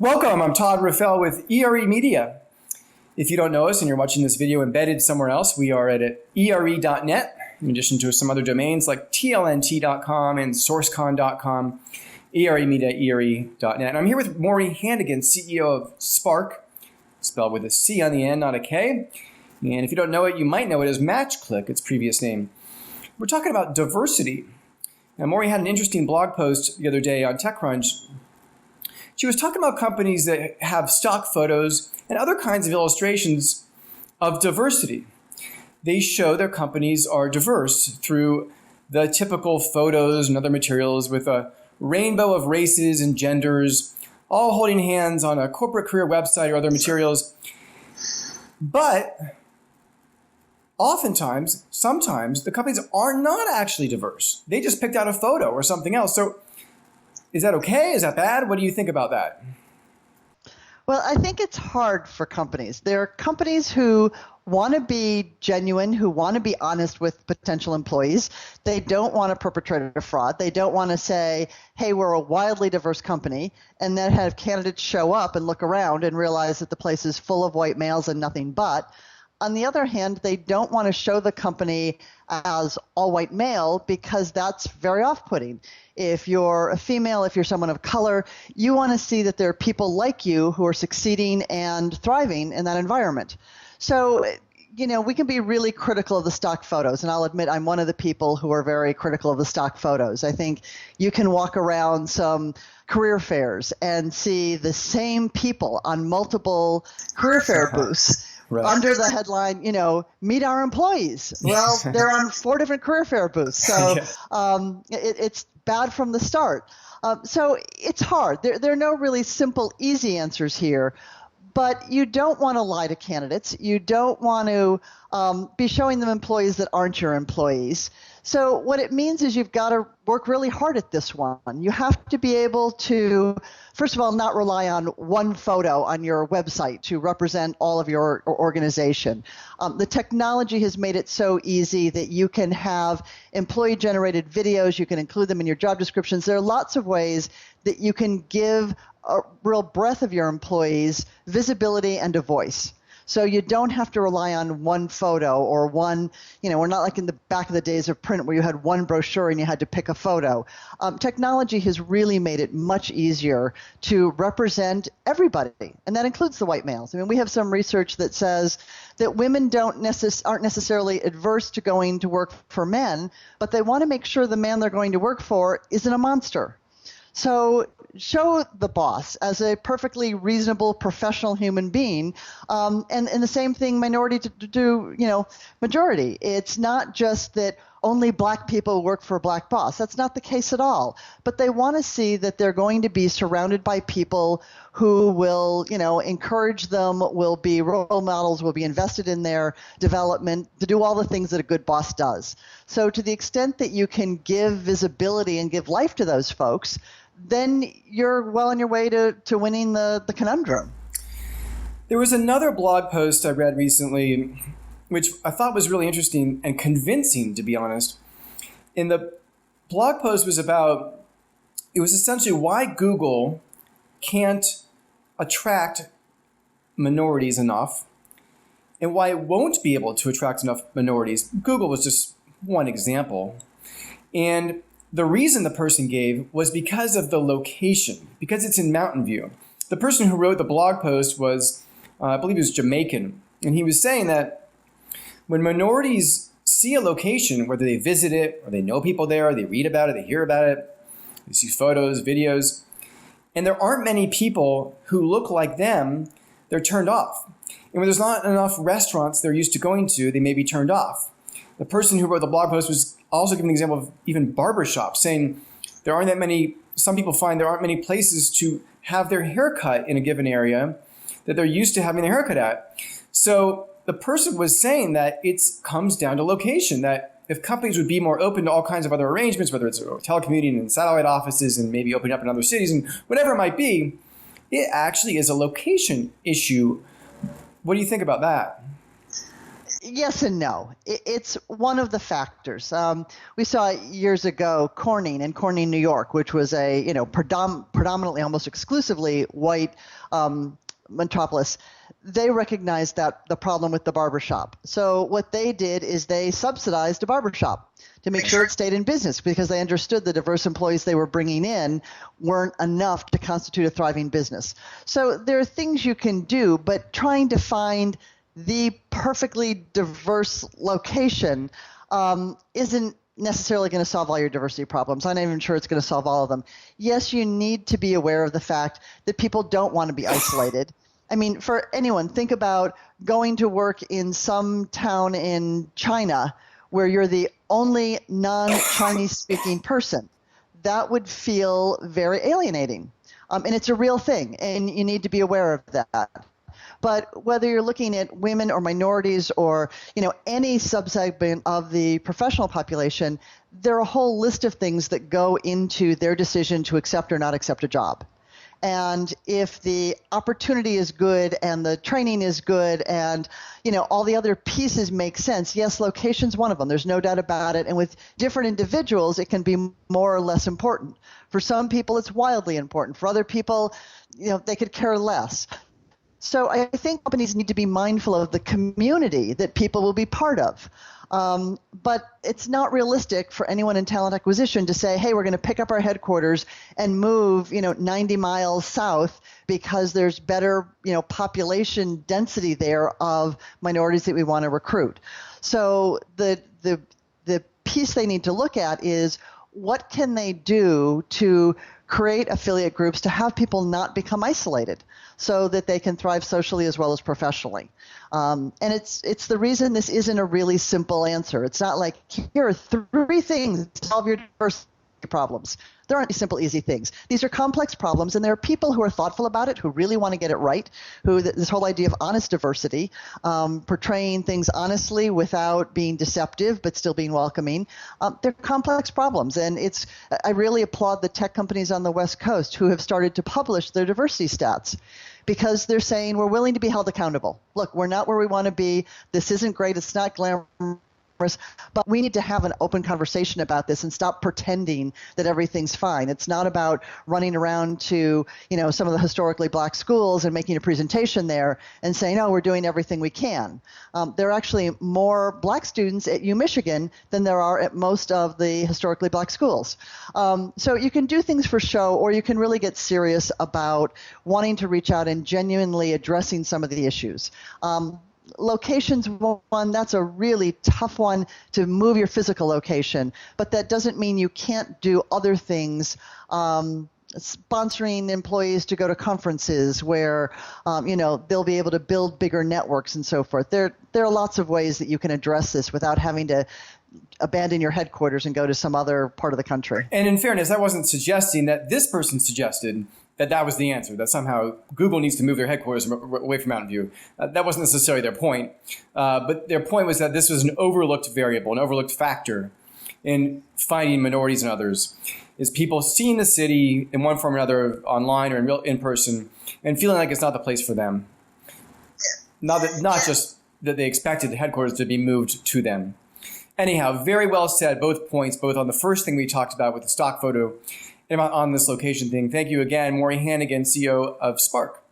Welcome, I'm Todd Raffel with ERE Media. If you don't know us and you're watching this video embedded somewhere else, we are at ere.net, in addition to some other domains like tlnt.com and sourcecon.com, ERE Media, ere.net. And I'm here with Maury Hanigan, CEO of Spark, spelled with a C on the end, not a K. And if you don't know it, you might know it as MatchClick, its previous name. We're talking about diversity. Now, Maury had an interesting blog post the other day on TechCrunch. She was talking about companies that have stock photos and other kinds of illustrations of diversity. They show their companies are diverse through the typical photos and other materials with a rainbow of races and genders, all holding hands on a corporate career website or other materials. But oftentimes, sometimes, the companies are not actually diverse. They just picked out a photo or something else. So is that okay? Is that bad? What do you think about that? Well, I think it's hard for companies. There are companies who want to be genuine, who want to be honest with potential employees. They don't want to perpetrate a fraud. They don't want to say, hey, we're a wildly diverse company, and then have candidates show up and look around and realize that the place is full of white males and nothing but. On the other hand, they don't want to show the company as all white male because that's very off-putting. If you're a female, if you're someone of color, you want to see that there are people like you who are succeeding and thriving in that environment. So, we can be really critical of the stock photos, and I'll admit I'm one of the people who are very critical of the stock photos. I think you can walk around some career fairs and see the same people on multiple career fair booths. Right. Under the headline, meet our employees. Well, they're on 4 different career fair booths. So it's bad from the start. So it's hard. There are no really simple, easy answers here. But you don't want to lie to candidates. You don't want to be showing them employees that aren't your employees. So what it means is you've got to work really hard at this one. You have to be able to, first of all, not rely on one photo on your website to represent all of your organization. The technology has made it so easy that you can have employee-generated videos. You can include them in your job descriptions. There are lots of ways that you can give a real breadth of your employees visibility and a voice. So you don't have to rely on one photo or one, we're not like in the back of the days of print where you had one brochure and you had to pick a photo. Technology has really made it much easier to represent everybody, and that includes the white males. I mean, we have some research that says that women aren't necessarily adverse to going to work for men, but they want to make sure the man they're going to work for isn't a monster. So show the boss as a perfectly reasonable, professional human being, and the same thing minority to do, majority. It's not just that only black people work for a black boss. That's not the case at all. But they want to see that they're going to be surrounded by people who will, encourage them, will be role models, will be invested in their development to do all the things that a good boss does. So to the extent that you can give visibility and give life to those folks, then you're well on your way to winning the conundrum. There was another blog post I read recently, which I thought was really interesting and convincing, to be honest. And the blog post was it was essentially why Google can't attract minorities enough and why it won't be able to attract enough minorities. Google was just one example. And the reason the person gave was because of the location, because it's in Mountain View. The person who wrote the blog post was, I believe he was Jamaican, and he was saying that when minorities see a location, whether they visit it or they know people there, they read about it, they hear about it, they see photos, videos, and there aren't many people who look like them, they're turned off. And when there's not enough restaurants they're used to going to, they may be turned off. The person who wrote the blog post was also giving an example of even barbershops, saying there aren't that many, some people find there aren't many places to have their hair cut in a given area that they're used to having their hair cut at. So the person was saying that it comes down to location, that if companies would be more open to all kinds of other arrangements, whether it's telecommuting and satellite offices and maybe opening up in other cities and whatever it might be, it actually is a location issue. What do you think about that? Yes and no. It's one of the factors. We saw years ago Corning in Corning, New York, which was a predominantly, almost exclusively white metropolis. They recognized that the problem with the barbershop. So what they did is they subsidized a barbershop to make sure it stayed in business, because they understood the diverse employees they were bringing in weren't enough to constitute a thriving business. So there are things you can do, but trying to find the perfectly diverse location isn't necessarily going to solve all your diversity problems. I'm not even sure it's going to solve all of them. Yes, you need to be aware of the fact that people don't want to be isolated. I mean, for anyone, think about going to work in some town in China where you're the only non-Chinese speaking person. That would feel very alienating. And it's a real thing, and you need to be aware of that. But whether you're looking at women or minorities or, any subsegment of the professional population, there are a whole list of things that go into their decision to accept or not accept a job. And if the opportunity is good and the training is good and, all the other pieces make sense, yes, location's one of them. There's no doubt about it. And with different individuals, it can be more or less important. For some people, it's wildly important. For other people, they could care less. So I think companies need to be mindful of the community that people will be part of. But it's not realistic for anyone in talent acquisition to say, hey, we're going to pick up our headquarters and move, 90 miles south because there's better, population density there of minorities that we want to recruit. So the piece they need to look at is, what can they do to create affiliate groups to have people not become isolated so that they can thrive socially as well as professionally. And it's the reason this isn't a really simple answer. It's not like, here are 3 things to solve your diversity problems. There aren't simple, easy things. These are complex problems, and there are people who are thoughtful about it, who really want to get it right, who this whole idea of honest diversity, portraying things honestly without being deceptive but still being welcoming. They're complex problems, and I really applaud the tech companies on the West Coast who have started to publish their diversity stats, because they're saying we're willing to be held accountable. Look, we're not where we want to be. This isn't great. It's not glamorous. But we need to have an open conversation about this and stop pretending that everything's fine. It's not about running around to, some of the historically black schools and making a presentation there and saying, oh, we're doing everything we can. There are actually more black students at UMichigan than there are at most of the historically black schools. So you can do things for show, or you can really get serious about wanting to reach out and genuinely addressing some of the issues. Location's one, that's a really tough one to move your physical location, but that doesn't mean you can't do other things. Sponsoring employees to go to conferences where, they'll be able to build bigger networks and so forth. There are lots of ways that you can address this without having to abandon your headquarters and go to some other part of the country. And in fairness, I wasn't suggesting that this person suggested that was the answer, that somehow Google needs to move their headquarters away from Mountain View. That wasn't necessarily their point. But their point was that this was an overlooked variable, an overlooked factor in finding minorities and others, is people seeing the city in one form or another, online or in person, and feeling like it's not the place for them. Not just that they expected the headquarters to be moved to them. Anyhow, very well said, both points, both on the first thing we talked about with the stock photo and on this location thing. Thank you again, Maury Hanigan, CEO of Spark.